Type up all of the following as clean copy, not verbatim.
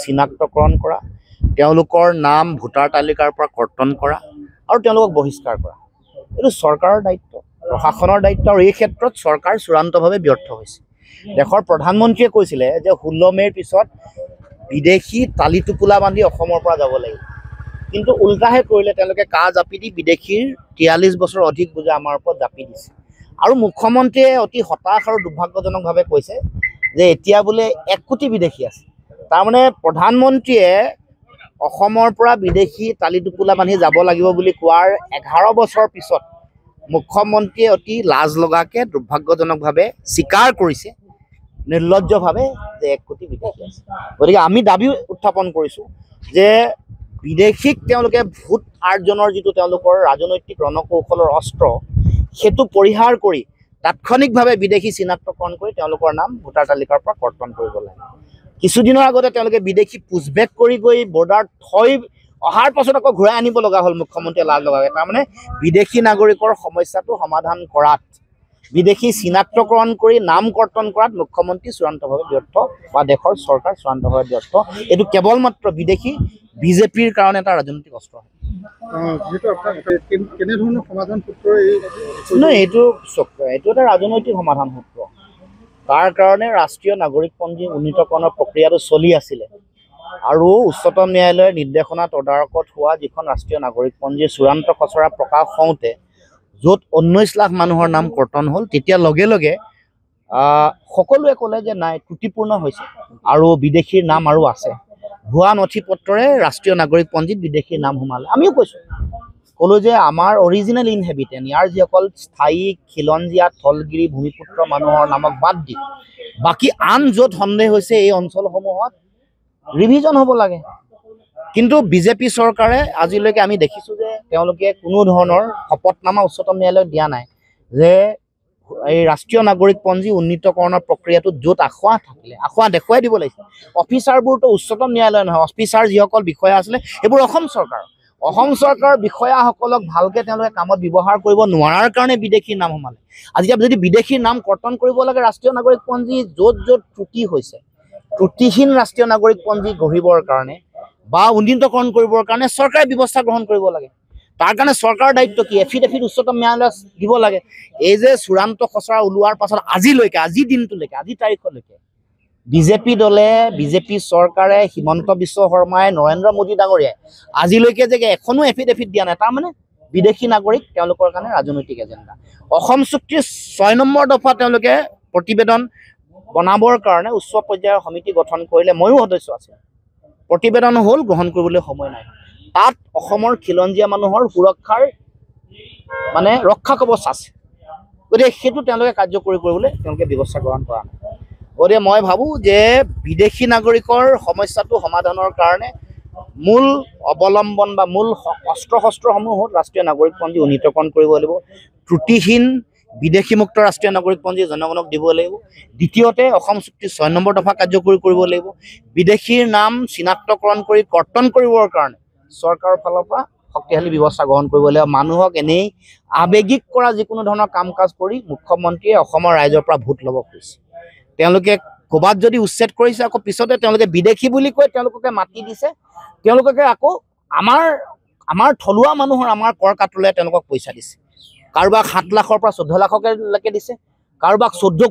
চিনাক্তকৰণ কৰা, তেওঁলোকৰ নাম ভোটাৰ তালিকাৰ পৰা কৰ্তন কৰা আৰু তেওঁলোকক বহিষ্কাৰ কৰা। এইটো চৰকাৰৰ দায়িত্ব, প্ৰশাসনৰ দায়িত্ব, আৰু এই ক্ষেত্ৰত চৰকাৰ চূড়ান্তভাৱে ব্যৰ্থ হৈছে। দেশৰ প্ৰধানমন্ত্ৰীয়ে কৈছিলে যে 16 মে'ৰ পিছত বিদেশী টালি টোপোলা বান্ধি অসমৰ পৰা যাব লাগিব, কিন্তু উল্টাহে কৰিলে। তেওঁলোকে কাহ জাপি দি বিদেশীৰ 43 বছৰ অধিক বোজা আমাৰ ওপৰত জাপি দিছে। আৰু মুখ্যমন্ত্ৰীয়ে অতি হতাশ আৰু দুৰ্ভাগ্যজনকভাৱে কৈছে যে এতিয়া বোলে 1 কোটি বিদেশী আছে। তাৰমানে প্ৰধানমন্ত্ৰীয়ে অসমৰ পৰা বিদেশী টালি টোপোলা বান্ধি যাব লাগিব বুলি কোৱাৰ 11 বছৰ পিছত মুখ্যমন্ত্ৰীয়ে অতি লাজ লগাকে দুৰ্ভাগ্যজনকভাৱে স্বীকাৰ কৰিছে নিৰ্লজ্জভাৱে যে 1 কোটি বিদেশী আছে। গতিকে আমি দাবী উত্থাপন কৰিছোঁ যে বিদেশীক তেওঁলোকে ভোট আৰ্জনৰ যিটো তেওঁলোকৰ ৰাজনৈতিক ৰণকৌশলৰ অস্ত্ৰ, সেইটো পৰিহাৰ কৰি তাৎক্ষণিকভাৱে বিদেশী চিনাক্তকৰণ কৰি তেওঁলোকৰ নাম ভোটাৰ তালিকাৰ পৰা কৰ্তন কৰিব লাগে। কিছুদিনৰ আগতে তেওঁলোকে বিদেশী পুছবেক কৰি গৈ বৰ্ডাৰত থৈ অহাৰ পাছত আকৌ ঘূৰাই আনিব লগা হ'ল মুখ্যমন্ত্ৰীয়ে লাজ লগাকৈ। তাৰমানে বিদেশী নাগৰিকৰ সমস্যাটো সমাধান কৰাত, বিদেশী চিনাক্তকৰণ কৰি নাম কৰ্তন কৰাত মুখ্যমন্ত্ৰী চূড়ান্তভাৱে ব্যৰ্থ বা দেশৰ চৰকাৰ চূড়ান্তভাৱে ব্যৰ্থ। এইটো কেৱল মাত্ৰ বিদেশী বিজেপিৰ কাৰণে এটা ৰাজনৈতিক অস্ত্ৰ। এইটো এটা ৰাজনৈতিক সমাধান সূত্ৰ। তাৰ কাৰণে ৰাষ্ট্ৰীয় নাগৰিকপঞ্জী উন্নীতকৰণৰ প্ৰক্ৰিয়াটো চলি আছিলে, আৰু উচ্চতম ন্যায়ালয়ৰ নিৰ্দেশনা তদাৰকত হোৱা যিখন ৰাষ্ট্ৰীয় নাগৰিকপঞ্জীৰ চূড়ান্ত খচৰা প্ৰকাশ হওঁতে য'ত 19 লাখ মানুহৰ নাম কৰ্তন হ'ল, তেতিয়া লগে লগে সকলোৱে ক'লে যে নাই, ত্ৰুটিপূৰ্ণ হৈছে আৰু বিদেশীৰ নাম আৰু আছে। ভুৱা নথি পত্ৰৰে ৰাষ্ট্ৰীয় নাগৰিকপঞ্জীত বিদেশীৰ নাম সোমালে। আমিও ক'লো যে আমাৰ অৰিজিনেল ইনহেবিটেণ্ট, ইয়াৰ যিসকল স্থায়ী খিলঞ্জীয়া থলগিৰি ভূমিপুত্ৰ মানুহৰ নামক বাদ দি বাকী আন য'ত সন্দেহ হৈছে এই অঞ্চলসমূহত ৰিভিজন হ'ব লাগে। কিন্তু বিজেপি চৰকাৰে আজিলৈকে আমি দেখিছোঁ যে তেওঁলোকে কোনো ধৰণৰ শপতনামা উচ্চতম ন্যায়ালয়ত দিয়া নাই যে এই ৰাষ্ট্ৰীয় নাগৰিকপঞ্জী উন্নীতকৰণৰ প্ৰক্ৰিয়াটোত য'ত আখুৱা থাকিলে আখুৱা দেখুৱাই দিব লাগিছে। অফিচাৰবোৰতো উচ্চতম ন্যায়ালয় নহয়, অফিচাৰ যিসকল বিষয়া আছিলে সেইবোৰ অসম চৰকাৰৰ বিষয়াসকলক ভালকৈ তেওঁলোকে কামত ব্যৱহাৰ কৰিব নোৱাৰাৰ কাৰণে বিদেশীৰ নাম সোমালে। আজি যদি বিদেশীৰ নাম কৰ্তন কৰিব লাগে ৰাষ্ট্ৰীয় নাগৰিকপঞ্জী য'ত ত্ৰুটি হৈছে, ত্ৰুটিহীন ৰাষ্ট্ৰীয় নাগৰিকপঞ্জী গঢ়িবৰ কাৰণে বা উন্নীতকৰণ কৰিবৰ কাৰণে চৰকাৰে ব্যৱস্থা গ্ৰহণ কৰিব লাগে। তাৰ কাৰণে চৰকাৰৰ দায়িত্ব কি? এফিডেভিট উচ্চতম ন্যায়ালয়ত দিব লাগে। এই যে চূড়ান্ত খচৰা ওলোৱাৰ পাছত আজিলৈকে, আজিৰ দিনটোলৈকে, আজিৰ তাৰিখলৈকে বিজেপি চৰকাৰে, হিমন্ত বিশ্ব শৰ্মাই, নৰেন্দ্ৰ মোদী ডাঙৰীয়াই আজিলৈকে যে এখনো এফিডেভিট দিয়া নাই। তাৰমানে বিদেশী নাগৰিক তেওঁলোকৰ কাৰণে ৰাজনৈতিক এজেণ্ডা। অসম চুক্তিৰ 6 নম্বৰ দফা তেওঁলোকে প্ৰতিবেদন বনাবৰ কাৰণে উচ্চ পৰ্যায়ৰ সমিতি গঠন কৰিলে, ময়ো সদস্য আছোঁ। প্ৰতিবেদন হ'ল, গ্ৰহণ কৰিবলৈ সময় নাই। তাত অসমৰ খিলঞ্জীয়া মানুহৰ সুৰক্ষাৰ ৰক্ষা কৱচ আছে। গতিকে সেইটো তেওঁলোকে কাৰ্যকৰী কৰিবলৈ তেওঁলোকে ব্যৱস্থা গ্ৰহণ কৰা নাই। গতিকে মই ভাবোঁ যে বিদেশী নাগৰিকৰ সমস্যাটো সমাধানৰ কাৰণে মূল অৱলম্বন বা মূল অস্ত্ৰ শস্ত্ৰসমূহ হ'ল ৰাষ্ট্ৰীয় নাগৰিকপঞ্জী উন্নীতকৰণ কৰিব লাগিব, ত্ৰুটিহীন বিদেশীমুক্ত ৰাষ্ট্ৰীয় নাগৰিকপঞ্জী জনগণক দিব লাগিব। দ্বিতীয়তে অসম চুক্তিৰ 6 নম্বৰ দফা কাৰ্যকৰী কৰিব লাগিব। বিদেশীৰ নাম চিনাক্তকৰণ কৰি কৰ্তন কৰিবৰ কাৰণে চৰকাৰৰ ফালৰ পৰা শক্তিশালী ব্যৱস্থা গ্ৰহণ কৰিব লাগিব। মানুহক এনেই আৱেগিক কৰা যিকোনো ধৰণৰ কাম কাজ কৰি মুখ্যমন্ত্ৰীয়ে অসমৰ ৰাইজৰ পৰা ভোট ল'ব খুজিছে। তেওঁলোকে ক'ৰবাত যদি উচ্ছেদ কৰিছে, আকৌ পিছতে তেওঁলোকে বিদেশী বুলি কৈ তেওঁলোককে মাতি দিছে। তেওঁলোকে আকৌ আমাৰ থলুৱা মানুহৰ আমাৰ কৰ কাটোলে তেওঁলোকক পইচা দিছে। কাৰোবাক 7 লাখৰ পৰা 14 লাখলৈকে দিছে, কাৰোবাক 14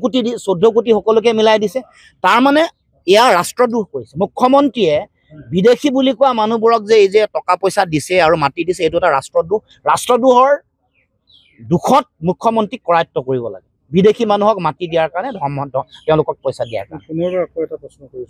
কোটি সকলোকে মিলাই দিছে। তাৰমানে এয়া ৰাষ্ট্ৰদ্ৰোহ কৰিছে। মুখ্যমন্ত্ৰীয়ে বিদেশী বুলি কোৱা মানুহবোৰক যে এই যে টকা পইচা দিছে আৰু মাতি দিছে, এইটো এটা ৰাষ্ট্ৰদ্ৰোহ। ৰাষ্ট্ৰদ্ৰোহৰ দুখত মুখ্যমন্ত্ৰীক কৰায়ত্ব কৰিব লাগে, বিদেশী মানুহক মাতি দিয়াৰ কাৰণে তেওঁলোকক পইচা দিয়াৰ কাৰণে। পুনৰবাৰ আকৌ এটা প্ৰশ্ন কৰিছোঁ,